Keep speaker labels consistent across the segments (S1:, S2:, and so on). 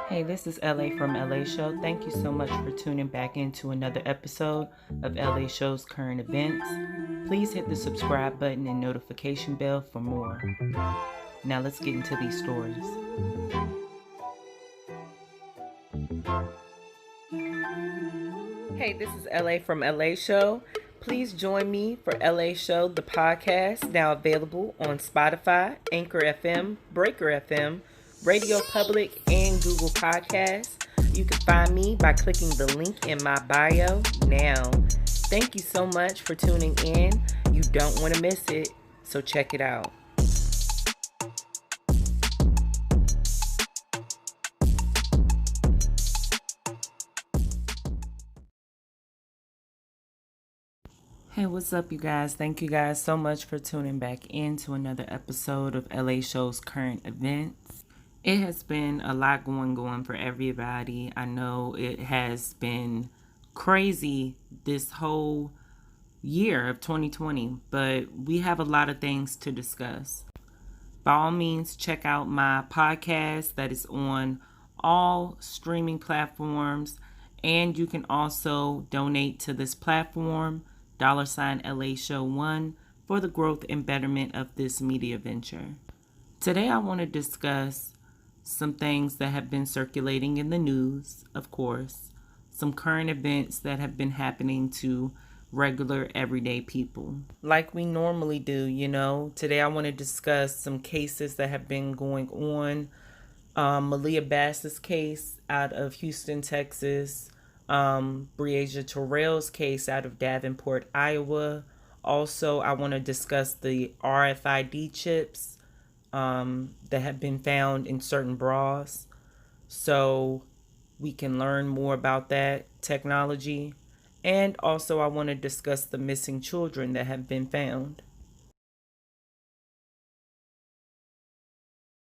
S1: Hey, this is LA from LA Show. Thank you so much for tuning back into another episode of LA Show's current events. Please hit the subscribe button and notification bell for more. Now let's get into these stories. Hey, this is LA from LA Show. Please join me for LA Show, the podcast, now available on Spotify, Anchor FM, Breaker FM, Radio Public, and Google Podcasts. You can find me by clicking the link in my bio now. Thank you so much for tuning in. You don't want to miss it, so check it out. Hey, what's up, you guys? Thank you guys so much for tuning back into another episode of LA Show's current events. It has been a lot going for everybody. I know it has been crazy this whole year of 2020, but we have a lot of things to discuss. By all means, check out my podcast that is on all streaming platforms, and you can also donate to this platform, $LA Show 1, for the growth and betterment of this media venture. Today I want to discuss some things that have been circulating in the news, of course, some current events that have been happening to regular everyday people. Like we normally do, Today I want to discuss some cases that have been going on. Maliyah Bass's case out of Houston, Texas. Breasia Terrell's case out of Davenport, Iowa. Also, I want to discuss the RFID chips that have been found in certain bras, so we can learn more about that technology. And also, I want to discuss the missing children that have been found.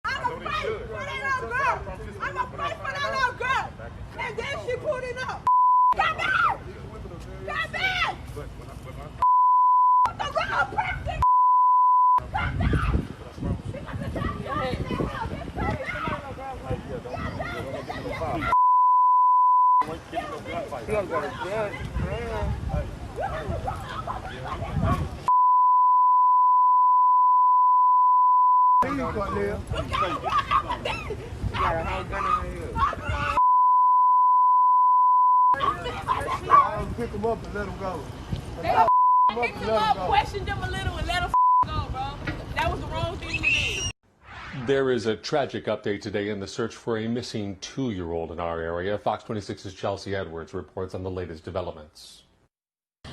S2: I'm a fight for that little girl. I'm a fight for that little girl. And then she pulled it up. Come back! Come back! The road perfect! Come back!
S3: Pick them up and let them go.
S2: They picked them up, questioned them a little, and let them go, bro. That was the wrong thing to do.
S4: There is a tragic update today in the search for a missing 2-year-old in our area. Fox 26's Chelsea Edwards reports on the latest developments.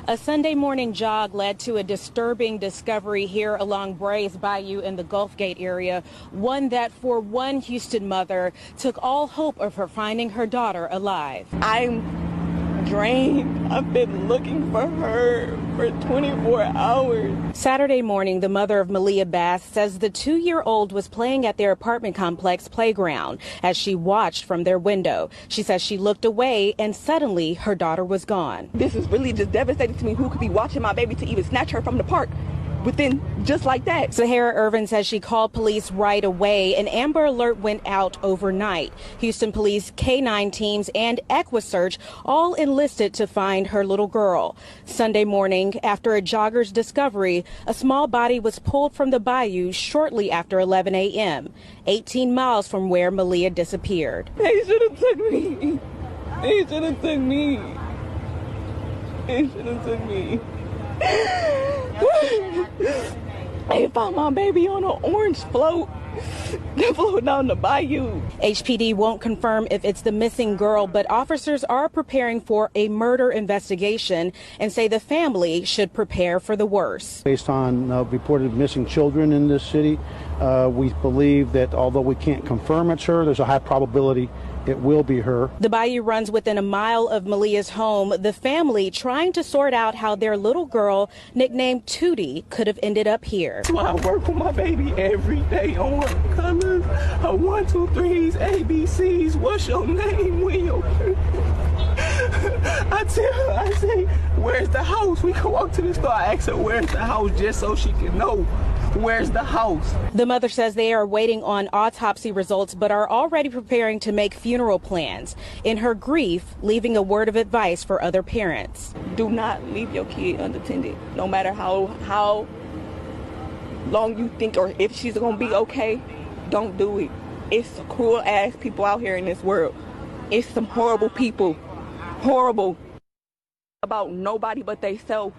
S5: A Sunday morning jog led to a disturbing discovery here along Breasia Bayou in the Gulf Gate area, one that for one Houston mother took all hope of her finding her daughter alive.
S6: I'm drained. I've been looking for her for 24 hours.
S5: Saturday morning, the mother of Maliyah Bass says the 2-year-old was playing at their apartment complex playground as she watched from their window. She says she looked away and suddenly her daughter was gone.
S6: This is really just devastating to me. Who could be watching my baby to even snatch her from the park within just like that?
S5: Sahara Irvin says she called police right away. An Amber Alert went out overnight. Houston police, K9 teams, and EquiSearch all enlisted to find her little girl. Sunday morning, after a jogger's discovery, a small body was pulled from the bayou shortly after 11 a.m., 18 miles from where Maliyah disappeared.
S6: They should have took me. They should have took me. They should have took me. They found my baby on an orange float that floated down the bayou.
S5: HPD won't confirm if it's the missing girl, but officers are preparing for a murder investigation and say the family should prepare for the worst.
S7: Based on reported missing children in this city, we believe that although we can't confirm it's her, there's a high probability it will be her.
S5: The bayou runs within a mile of Maliyah's home. The family trying to sort out how their little girl, nicknamed Tootie, could have ended up here.
S6: So I work with my baby every day on her colors, her 1, 2, 3s, ABCs. What's your name, Will? I tell her, I say, where's the house? We can walk to the store. I ask her, where's the house, just so she can know Where's the house?
S5: The mother says they are waiting on autopsy results, but are already preparing to make funeral plans. In her grief, leaving a word of advice for other parents.
S3: Do not leave your kid unattended, no matter how long you think or if she's gonna be okay. Don't do it. It's cruel ass people out here in this world. It's some horrible people. Horrible. About nobody but they self.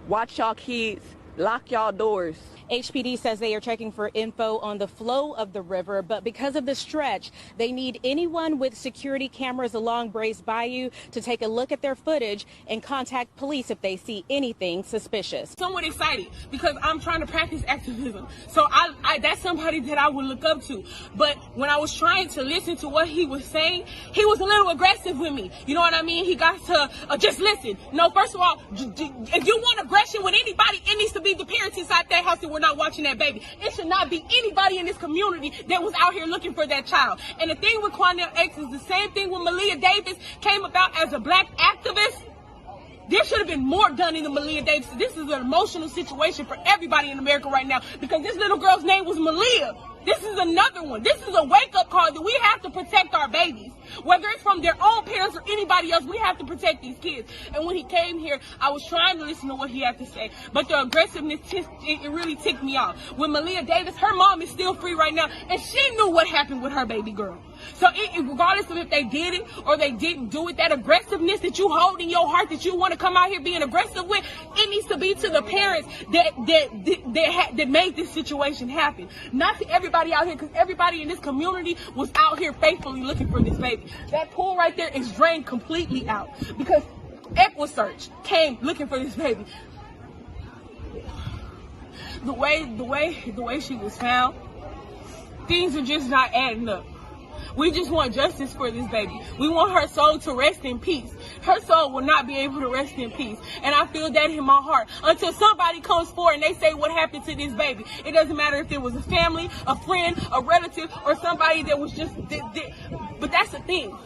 S3: Watch y'all kids. Lock y'all doors.
S5: HPD says they are checking for info on the flow of the river, but because of the stretch, they need anyone with security cameras along Breasia Bayou to take a look at their footage and contact police if they see anything suspicious.
S2: Somewhat excited because I'm trying to practice activism. So I that's somebody that I would look up to. But when I was trying to listen to what he was saying, he was a little aggressive with me. You know what I mean? He got to just listen. No, first of all, if you want aggression with anybody, it needs to be the parents inside that house that were not watching that baby. It should not be anybody in this community that was out here looking for that child. And the thing with Quanell X is the same thing when Maliyah Davis came about as a black activist. There should have been more done in the Maliyah Davis. This is an emotional situation for everybody in America right now because this little girl's name was Maliyah. This is another one. This is a wake-up call that we have to protect our babies. Whether it's from their own parents or anybody else, we have to protect these kids. And when he came here, I was trying to listen to what he had to say. But the aggressiveness, it really ticked me off. When Maliyah Davis, her mom is still free right now, and she knew what happened with her baby girl. So regardless of if they did it or they didn't do it, that aggressiveness that you hold in your heart that you want to come out here being aggressive with, it needs to be to the parents that made this situation happen. Not to everybody out here, because everybody in this community was out here faithfully looking for this baby. That pool right there is drained completely out because EquiSearch came looking for this baby. The way she was found, things are just not adding up. We just want justice for this baby. We want her soul to rest in peace. Her soul will not be able to rest in peace. And I feel that in my heart. Until somebody comes forward and they say what happened to this baby. It doesn't matter if it was a family, a friend, a relative, or somebody that was just... But that's the thing.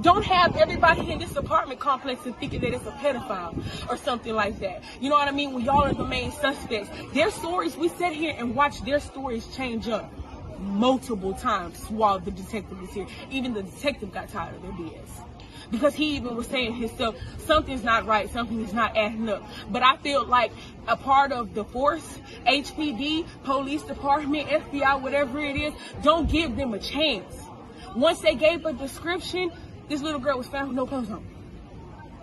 S2: Don't have everybody in this apartment complex and thinking that it's a pedophile or something like that. You know what I mean? When y'all are the main suspects. Their stories, we sit here and watch their stories change up multiple times while the detective was here. Even the detective got tired of their BS. Because he even was saying himself, something's not right, something is not adding up. But I feel like a part of the force, HPD, police department, FBI, whatever it is, don't give them a chance. Once they gave a description, this little girl was found with no clothes on.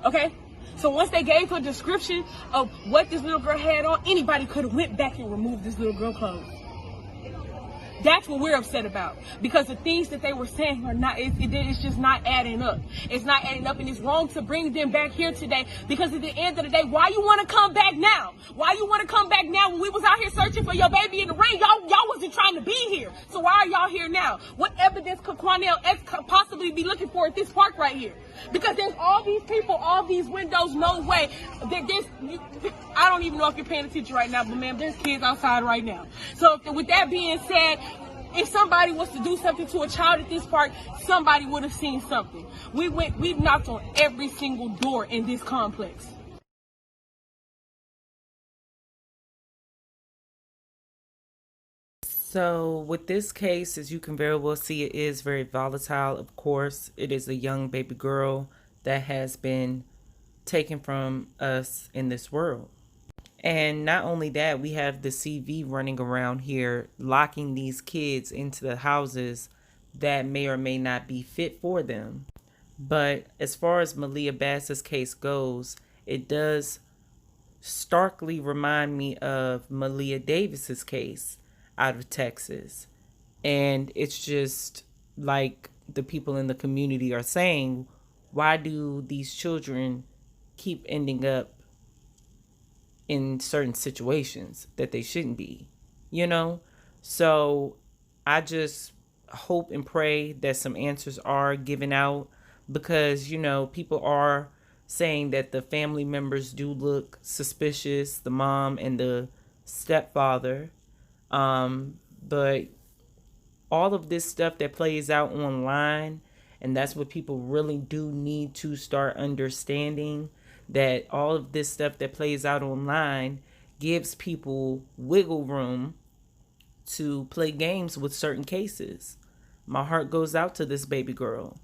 S2: Okay? So once they gave her a description of what this little girl had on, anybody could have went back and removed this little girl's clothes. That's what we're upset about, because the things that they were saying are not, it's just not adding up. It's not adding up, and it's wrong to bring them back here today, because at the end of the day, why you want to come back now? Why you want to come back now when we was out here searching for your baby in the rain? Y'all wasn't trying to be here. So why are y'all here now? What evidence could Quanell X possibly be looking for at this park right here? Because there's all these people, all these windows, no way. I don't even know if you're paying attention right now, but ma'am, there's kids outside right now. So with that being said, if somebody was to do something to a child at this park, somebody would have seen something. We've knocked on every single door in this complex.
S1: So with this case, as you can very well see, it is very volatile. Of course, it is a young baby girl that has been taken from us in this world. And not only that, we have the CV running around here, locking these kids into the houses that may or may not be fit for them. But as far as Maliyah Bass's case goes, it does starkly remind me of Maliyah Davis's case out of Texas. And it's just like the people in the community are saying, why do these children keep ending up in certain situations that they shouldn't be, you know? So I just hope and pray that some answers are given out, because, you know, people are saying that the family members do look suspicious, the mom and the stepfather. But all of this stuff that plays out online, and that's what people really do need to start understanding, that all of this stuff that plays out online gives people wiggle room to play games with certain cases. My heart goes out to this baby girl.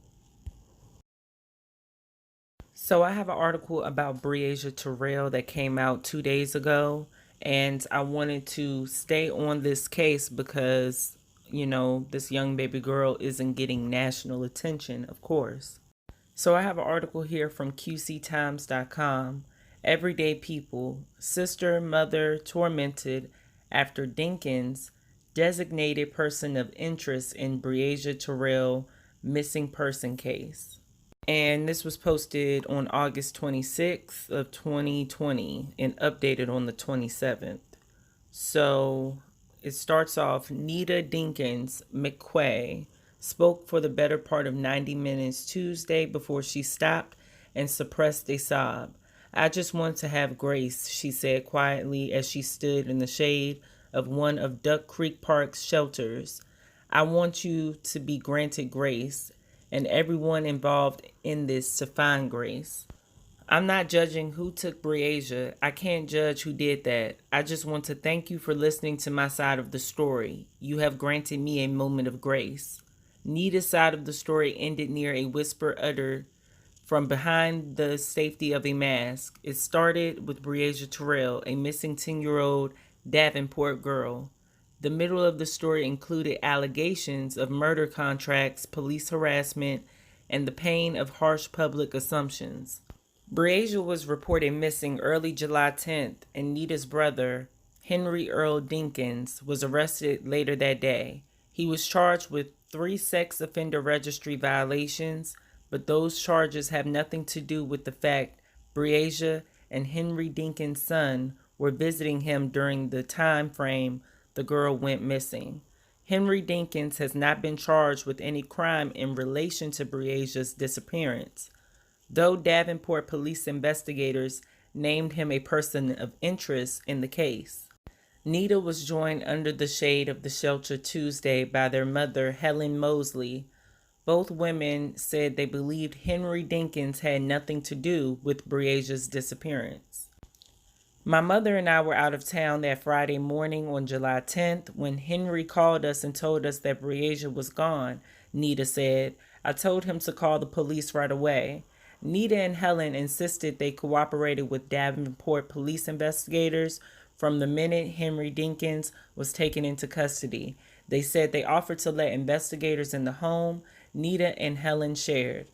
S1: So I have an article about Breasia Terrell that came out 2 days ago, and I wanted to stay on this case because, this young baby girl isn't getting national attention, of course. So I have an article here from qctimes.com. Everyday people, sister, mother, tormented after Dinkins, designated person of interest in Breasia Terrell missing person case. And this was posted on August 26th of 2020 and updated on the 27th. So it starts off, Nita Dinkins McQuay spoke for the better part of 90 minutes Tuesday before she stopped and suppressed a sob. I just want to have grace, she said quietly as she stood in the shade of one of Duck Creek Park's shelters. I want you to be granted grace, and everyone involved in this to find grace. I'm not judging who took Breasia. I can't judge who did that. I just want to thank you for listening to my side of the story. You have granted me a moment of grace. Nita's side of the story ended near a whisper uttered from behind the safety of a mask. It started with Breasia Terrell, a missing 10-year-old Davenport girl. The middle of the story included allegations of murder contracts, police harassment, and the pain of harsh public assumptions. Breasia was reported missing early July 10th, and Nita's brother, Henry Earl Dinkins, was arrested later that day. He was charged with 3 sex offender registry violations, but those charges have nothing to do with the fact Breasia and Henry Dinkins' son were visiting him during the time frame the girl went missing. Henry Dinkins has not been charged with any crime in relation to Breasia's disappearance, though Davenport police investigators named him a person of interest in the case. Nita was joined under the shade of the shelter Tuesday by their mother, Helen Mosley. Both women said they believed Henry Dinkins had nothing to do with Breasia's disappearance. My mother and I were out of town that Friday morning on July 10th when Henry called us and told us that Breasia was gone, Nita said. I told him to call the police right away. Nita and Helen insisted they cooperated with Davenport police investigators from the minute Henry Dinkins was taken into custody. They said they offered to let investigators in the home, Nita and Helen shared.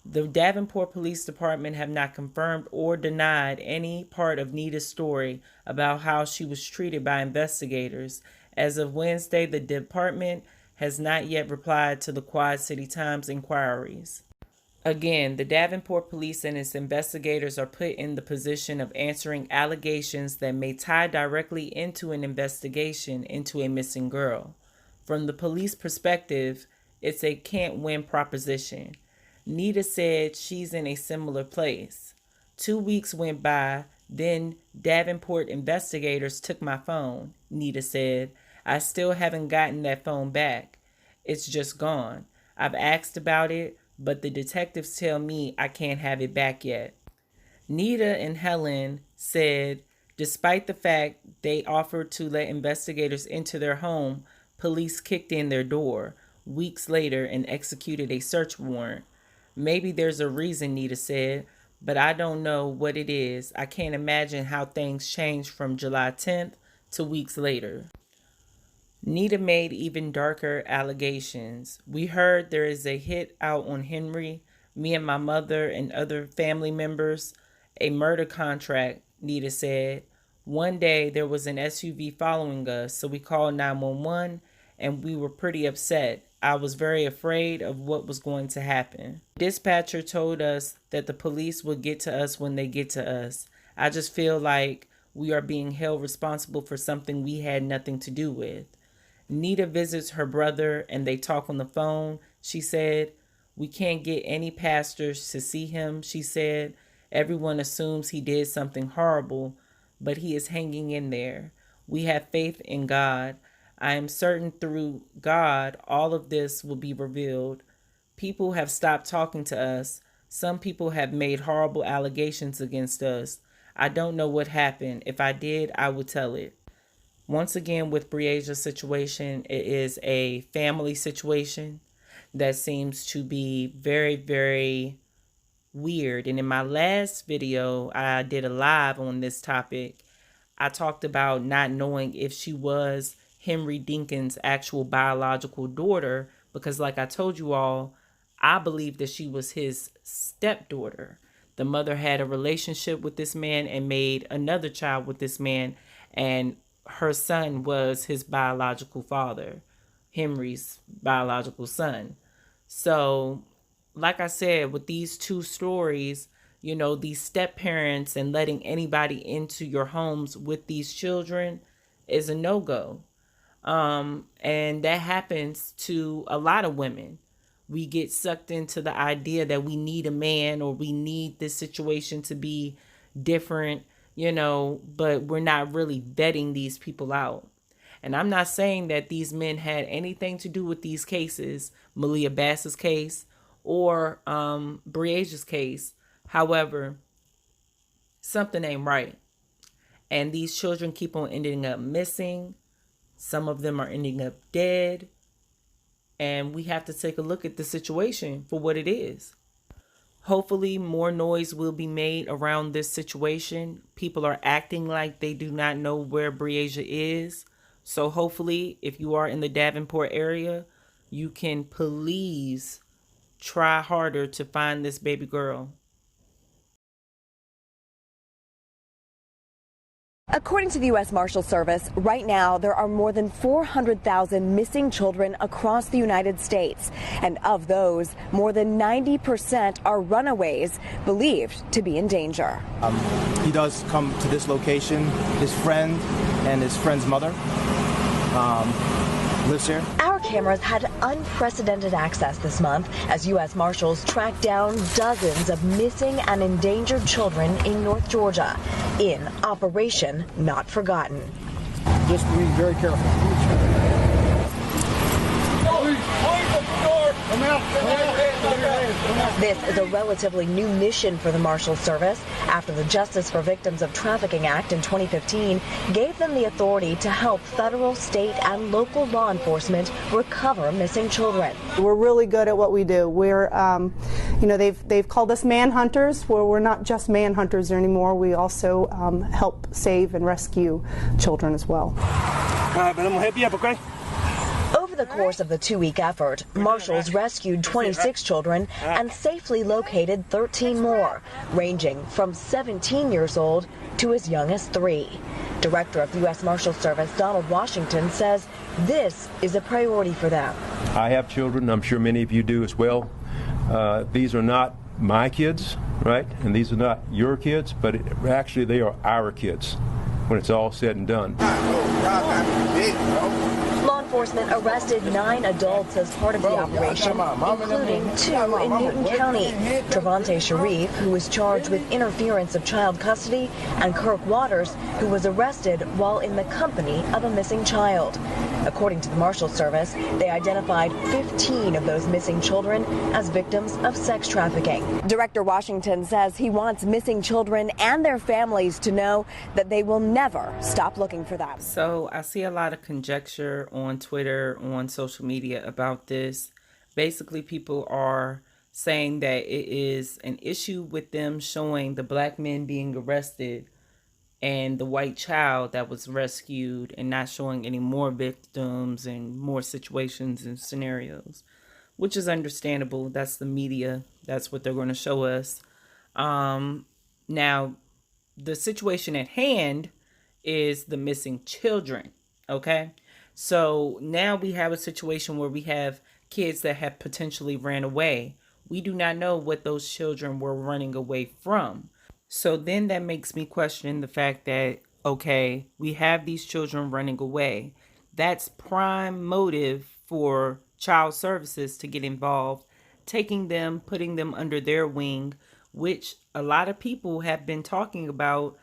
S1: The Davenport Police Department have not confirmed or denied any part of Nita's story about how she was treated by investigators. As of Wednesday, the department has not yet replied to the Quad City Times inquiries. Again, the Davenport police and its investigators are put in the position of answering allegations that may tie directly into an investigation into a missing girl. From the police perspective, it's a can't-win proposition. Nita said she's in a similar place. 2 weeks went by, then Davenport investigators took my phone, Nita said. I still haven't gotten that phone back. It's just gone. I've asked about it, but the detectives tell me I can't have it back yet. Nita and Helen said despite the fact they offered to let investigators into their home, police kicked in their door weeks later and executed a search warrant. Maybe there's a reason, Nita said, but I don't know what it is. I can't imagine how things changed from July 10th to weeks later. Nita made even darker allegations. We heard there is a hit out on Henry, me and my mother and other family members, a murder contract, Nita said. One day there was an SUV following us, so we called 911 and we were pretty upset. I was very afraid of what was going to happen. Dispatcher told us that the police would get to us when they get to us. I just feel like we are being held responsible for something we had nothing to do with. Nita visits her brother and they talk on the phone, she said. We can't get any pastors to see him, she said. Everyone assumes he did something horrible, but he is hanging in there. We have faith in God. I am certain through God, all of this will be revealed. People have stopped talking to us. Some people have made horrible allegations against us. I don't know what happened. If I did, I would tell it. Once again, with Breasia's situation, it is a family situation that seems to be very, very weird. And in my last video, I did a live on this topic. I talked about not knowing if she was Henry Dinkins' actual biological daughter, because like I told you all, I believe that she was his stepdaughter. The mother had a relationship with this man and made another child with this man, and her son was his biological father, Henry's biological son. So, like I said, with these two stories, you know, these step parents and letting anybody into your homes with these children is a no-go. And that happens to a lot of women. We get sucked into the idea that we need a man or we need this situation to be different, you know, but we're not really vetting these people out. And I'm not saying that these men had anything to do with these cases, Maliyah Bass's case or Breasia's case. However, something ain't right. And these children keep on ending up missing. Some of them are ending up dead. And we have to take a look at the situation for what it is. Hopefully more noise will be made around this situation. People are acting like they do not know where Breasia is. So hopefully, if you are in the Davenport area, you can please try harder to find this baby girl.
S8: According to the U.S. Marshal Service, right now there are more than 400,000 missing children across the United States. And of those, more than 90% are runaways, believed to be in danger.
S9: He does come to this location. His friend and his friend's mother lives here.
S8: Our cameras had unprecedented access this month as U.S. Marshals tracked down dozens of missing and endangered children in North Georgia in Operation Not Forgotten.
S7: Just be very careful.
S8: This is a relatively new mission for the Marshal Service after the Justice for Victims of Trafficking Act in 2015 gave them the authority to help federal, state, and local law enforcement recover missing children.
S10: We're really good at what we do. We're, you know, they've called us manhunters, where we're not just manhunters anymore. We also help save and rescue children as well.
S6: All right, but I'm gonna help you up, okay?
S8: Over the course of the 2-week effort, marshals rescued 26 children and safely located 13 more, ranging from 17 years old to as young as 3. Director of the U.S. Marshal Service, Donald Washington, says this is a priority for them.
S11: I have children. I'm sure many of you do as well. These are not my kids, right? And these are not your kids, but actually they are our kids when it's all said and done.
S8: Law enforcement arrested 9 adults as part of the operation, including 2 in Newton County. Trevante Sharif, who was charged with interference of child custody, and Kirk Waters, who was arrested while in the company of a missing child. According to the Marshal Service, they identified 15 of those missing children as victims of sex trafficking. Director Washington says he wants missing children and their families to know that they will never stop looking for them.
S1: So I see a lot of conjecture on Twitter, on social media about this. Basically, people are saying that it is an issue with them showing the black men being arrested and the white child that was rescued and not showing any more victims and more situations and scenarios, which is understandable. That's the media. That's what they're going to show us. Now, the situation at hand is the missing children, okay? So now we have a situation where we have kids that have potentially ran away. We do not know what those children were running away from. So then that makes me question the fact that, okay, we have these children running away. That's prime motive for child services to get involved, taking them, putting them under their wing, which a lot of people have been talking about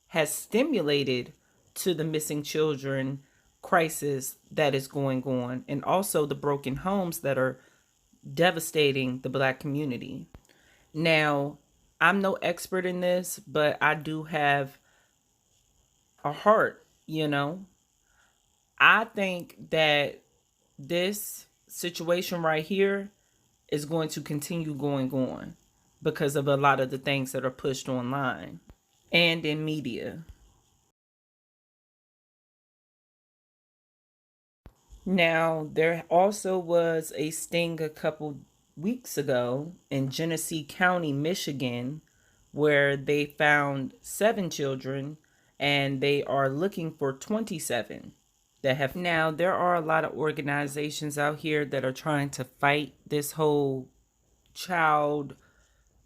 S1: has stimulated to the missing children crisis that is going on, and also the broken homes that are devastating the black community. Now, I'm no expert in this, but I do have a heart, you know. I think that this situation right here is going to continue going on because of a lot of the things that are pushed online and in media. Now, there also was a sting a couple weeks ago in Genesee County, Michigan, where they found 7 children and they are looking for 27 that have. Now, there are a lot of organizations out here that are trying to fight this whole child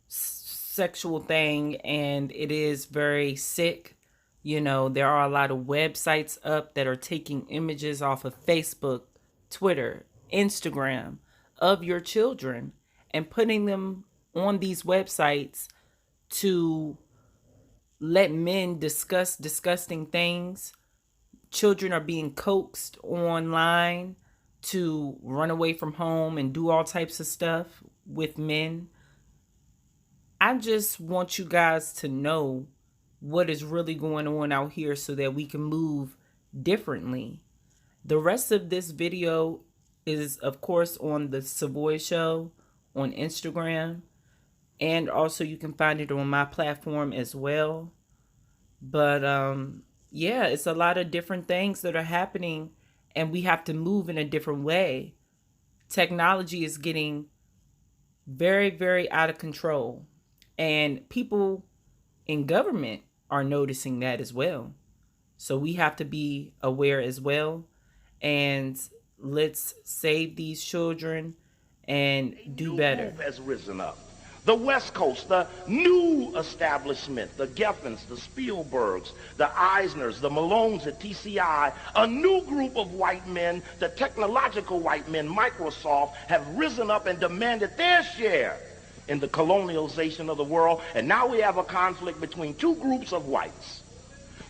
S1: sexual thing, and it is very sick. You know, there are a lot of websites up that are taking images off of Facebook, Twitter, Instagram of your children and putting them on these websites to let men discuss disgusting things. Children are being coaxed online to run away from home and do all types of stuff with men. I just want you guys to know what is really going on out here so that we can move differently. The rest of this video is, of course, on the Savoy Show on Instagram. And also you can find it on my platform as well. But yeah, it's a lot of different things that are happening and we have to move in a different way. Technology is getting very, very out of control. And people in government are noticing that as well. So we have to be aware as well. And let's save these children and do better.
S12: Has risen up. The West Coast, the new establishment, the Geffens, the Spielbergs, the Eisners, the Malones at TCI, a new group of white men, the technological white men, Microsoft, have risen up and demanded their share in the colonialization of the world. And now we have a conflict between two groups of whites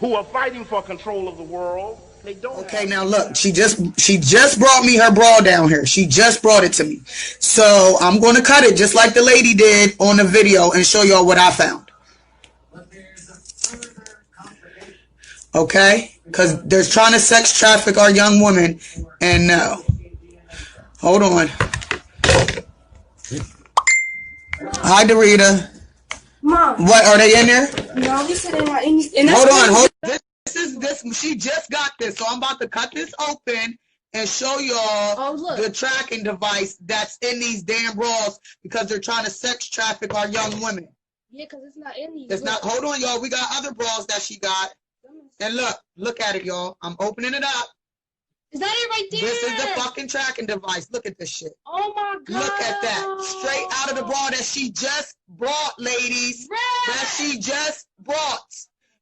S12: who are fighting for control of the world. They don't.
S13: Okay, now look, she just brought me her bra down here. She just brought it to me. So I'm going to cut it just like the lady did on the video and show y'all what I found. Okay? Because they're trying to sex traffic our young women. And no. Hold on. Hi, Dorita.
S14: Mom.
S13: What, are they in there?
S14: No, he's sitting right
S13: hold on. She just got this, so I'm about to cut this open and show y'all the tracking device that's in these damn bras because they're trying to sex traffic our young women.
S14: Yeah, because it's not in these.
S13: It's not. Hold on, y'all. We got other bras that she got. And look at it, y'all. I'm opening it up.
S14: Is that it right there?
S13: This is the fucking tracking device. Look at this shit.
S14: Oh my god.
S13: Look at that. Straight out of the bra that she just brought, ladies. That she just brought.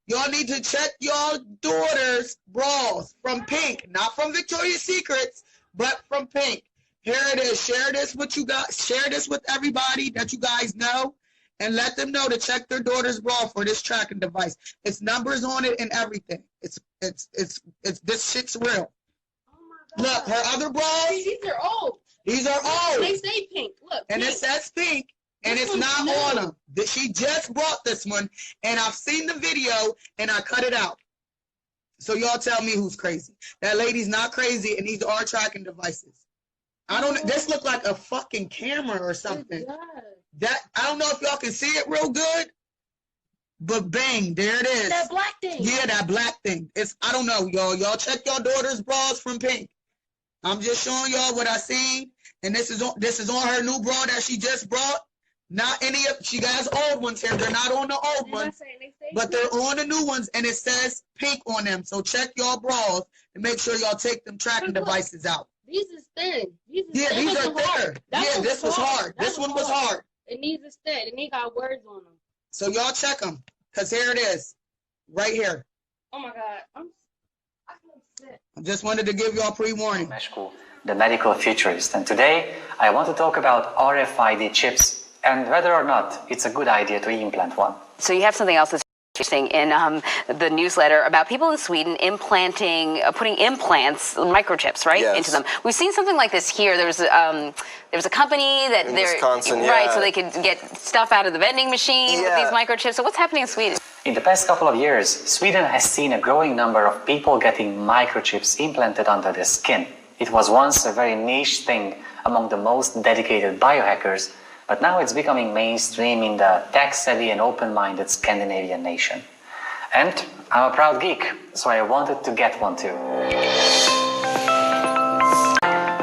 S13: Y'all need to check y'all daughter's bras from Pink, not from Victoria's Secrets, but from Pink. Here it is. Share this with you guys. Share this with everybody that you guys know, and let them know to check their daughter's bra for this tracking device. It's numbers on it and everything. It's this shit's real. Oh look, her other bras.
S14: These are old.
S13: These are old.
S14: They say Pink. Look.
S13: And
S14: Pink.
S13: it says Pink. And it's not on them. She just brought this one, and I've seen the video, and I cut it out. So y'all tell me who's crazy. That lady's not crazy, and these are tracking devices. I don't. This look like a fucking camera or something. That I don't know if y'all can see it real good, but bang, there it is.
S14: That black thing.
S13: Yeah, that black thing. It's I don't know, y'all. Y'all check your daughter's bras from Pink. I'm just showing y'all what I seen, and this is on her new bra that she just brought. Not any of, she got old ones here. They're not on the old ones, but they're on the new ones, and it says Pink on them. So check y'all bras and make sure y'all take them tracking devices out.
S14: These is thin. These
S13: are thicker. Yeah, this was hard. This one was hard.
S14: And these is thin, and they got words on them.
S13: So y'all check them, because here it is, right here.
S14: Oh my God.
S13: I just wanted to give y'all pre-warning.
S15: The medical futurist. And today, I want to talk about RFID chips and whether or not it's a good idea to implant one.
S16: So you have something else that's interesting in the newsletter about people in Sweden putting implants, microchips, right, into them. We've seen something like this here. There was a company that
S17: in Wisconsin,
S16: right, so they could get stuff out of the vending machine with these microchips. So what's happening in Sweden?
S15: In the past couple of years, Sweden has seen a growing number of people getting microchips implanted under their skin. It was once a very niche thing among the most dedicated biohackers, but now it's becoming mainstream in the tech-savvy and open-minded Scandinavian nation. And I'm a proud geek, so I wanted to get one too.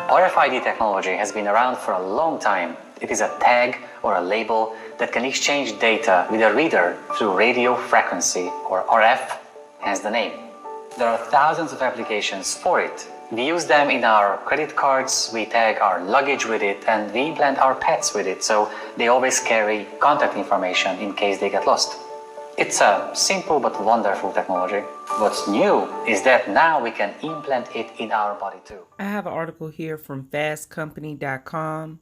S15: RFID technology has been around for a long time. It is a tag or a label that can exchange data with a reader through radio frequency, or RF, hence the name. There are thousands of applications for it. We use them in our credit cards, we tag our luggage with it, and we implant our pets with it, so they always carry contact information in case they get lost. It's a simple but wonderful technology. What's new is that now we can implant it in our body too.
S1: I have an article here from fastcompany.com,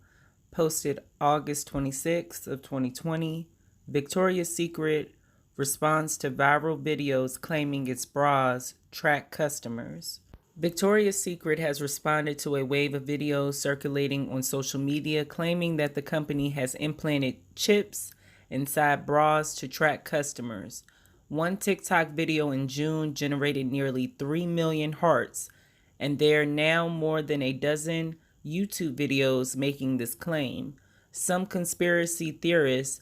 S1: posted August 26th of 2020. Victoria's Secret responds to viral videos claiming its bras track customers. Victoria's Secret has responded to a wave of videos circulating on social media claiming that the company has implanted chips inside bras to track customers. One TikTok video in June generated nearly 3 million hearts, and there are now more than a dozen YouTube videos making this claim. Some conspiracy theorists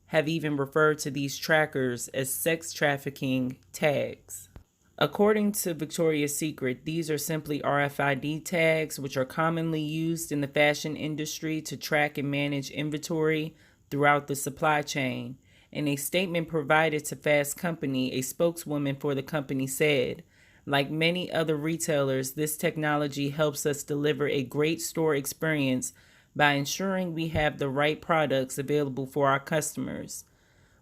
S1: have even referred to these trackers as sex trafficking tags. According to Victoria's Secret, these are simply RFID tags, which are commonly used in the fashion industry to track and manage inventory throughout the supply chain. In a statement provided to Fast Company, a spokeswoman for the company said, "Like many other retailers, this technology helps us deliver a great store experience by ensuring we have the right products available for our customers.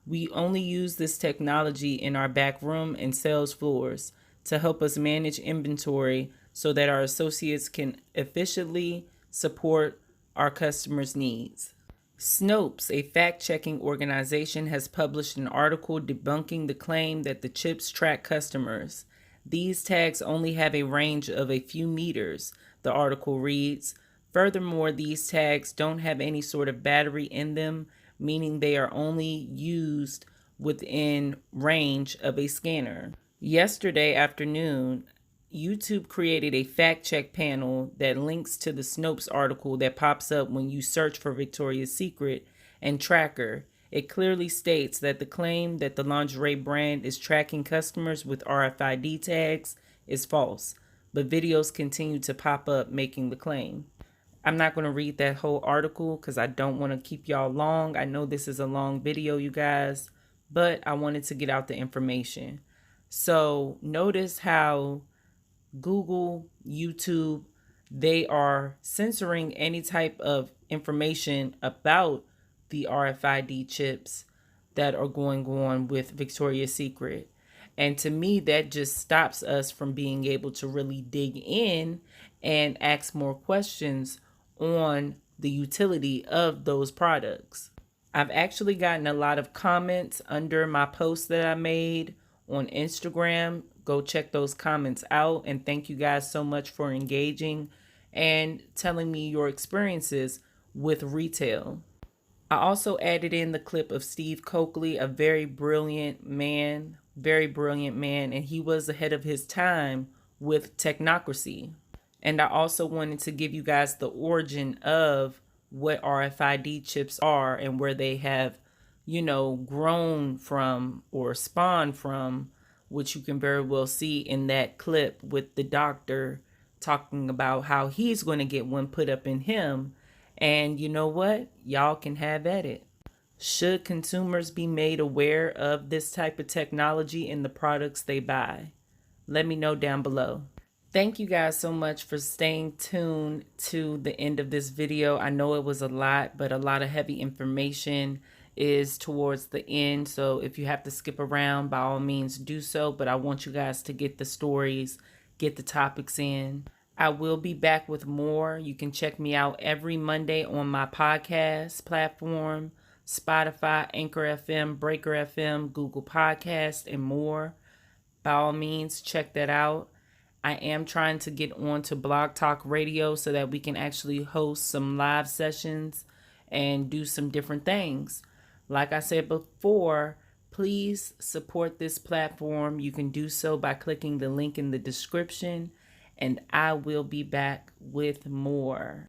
S1: We only use this technology in our back room and sales floors to help us manage inventory so that our associates can efficiently support our customers' needs." Snopes, a fact-checking organization, has published an article debunking the claim that the chips track customers. These tags only have a range of a few meters, the article reads. Furthermore, these tags don't have any sort of battery in them, meaning they are only used within range of a scanner. Yesterday afternoon, YouTube created a fact-check panel that links to the Snopes article that pops up when you search for Victoria's Secret and Tracker. It clearly states that the claim that the lingerie brand is tracking customers with RFID tags is false, but videos continue to pop up making the claim. I'm not going to read that whole article because I don't want to keep y'all long. I know this is a long video, you guys, but I wanted to get out the information. So notice how Google, YouTube, they are censoring any type of information about the RFID chips that are going on with Victoria's Secret. And to me, that just stops us from being able to really dig in and ask more questions on the utility of those products. I've actually gotten a lot of comments under my post that I made on Instagram. Go check those comments out, and thank you guys so much for engaging and telling me your experiences with retail. I also added in the clip of Steve Coakley, a very brilliant man, and he was ahead of his time with technocracy. And I also wanted to give you guys the origin of what RFID chips are and where they have, grown from or spawned from, which you can very well see in that clip with the doctor talking about how he's going to get one put up in him. And you know what? Y'all can have at it. Should consumers be made aware of this type of technology in the products they buy? Let me know down below. Thank you guys so much for staying tuned to the end of this video. I know it was a lot, but a lot of heavy information is towards the end. So if you have to skip around, by all means do so. But I want you guys to get the stories, get the topics in. I will be back with more. You can check me out every Monday on my podcast platform, Spotify, Anchor FM, Breaker FM, Google Podcast, and more. By all means, check that out. I am trying to get on to Blog Talk Radio so that we can actually host some live sessions and do some different things. Like I said before, Please support this platform. You can do so by clicking the link in the description, and I will be back with more.